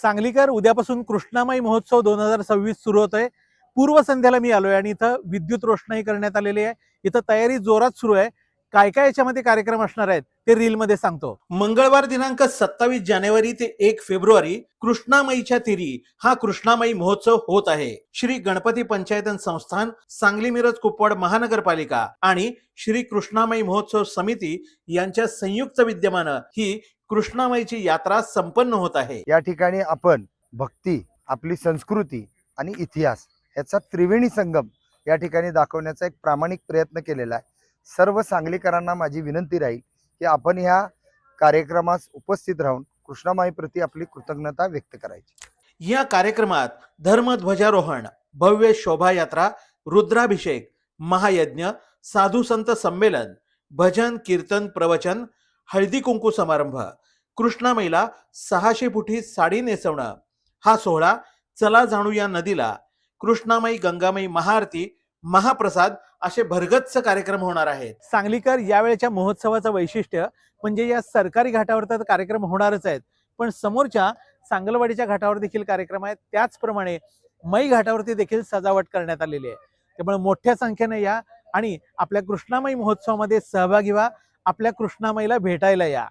सांगलीकर, उद्यापासून कृष्णामाई महोत्सव 2026 सुरू होतोय. पूर्वसंध्येला मी आलोय आणि इथं विद्युत रोषणाई करण्यात आलेली आहे. इथं तयारी जोरात सुरू आहे. काय काय याच्यामध्ये कार्यक्रम असणार आहेत ते रील मध्ये सांगतो. मंगळवार दिनांक 27 जानेवारी ते 1 फेब्रुवारी कृष्णामाईच्या तीरी हा कृष्णामाई महोत्सव होत आहे. श्री गणपती पंचायतन संस्थान, सांगली मिरज कुपवाड महानगरपालिका आणि श्री कृष्णामाई महोत्सव समिती यांच्या संयुक्त विद्यमानं ही कृष्णामाईची यात्रा संपन्न होत आहे. या ठिकाणी आपण भक्ती, आपली संस्कृती आणि इतिहास याचा त्रिवेणी संगम या ठिकाणी दाखवण्याचा एक प्रामाणिक प्रयत्न केलेला आहे. सर्व सांगलीकरांना माझी विनंती राहील की आपण ह्या कार्यक्रमास उपस्थित राहून कृष्णामाई प्रती आपली कृतज्ञता व्यक्त करायची. या कार्यक्रमात धर्मध्वजारोहण, भव्य शोभायात्रा, रुद्राभिषेक, महायज्ञ, साधू संत संमेलन, भजन, कीर्तन, प्रवचन, हळदी कुंकू समारंभ, कृष्णामाईला 600 फुटी साडी नेसवणं, हा सोहळा चला जाणू या नदीला, कृष्णामाई गंगामाई महाआरती, महाप्रसाद असे भरगच्च कार्यक्रम होणार आहेत. सांगलीकर, यावेळेच्या महोत्सवाचं वैशिष्ट्य म्हणजे या सरकारी घाटावर तर कार्यक्रम होणारच आहेत, पण समोरच्या सांगलवाडीच्या घाटावर देखील कार्यक्रम आहेत. त्याचप्रमाणे मै घाटावरती देखील सजावट करण्यात आलेली आहे. त्यामुळे मोठ्या संख्येने या आणि आपल्या कृष्णामाई महोत्सवामध्ये सहभागी व्हा. आपल्या कृष्णामाईला भेटायला या.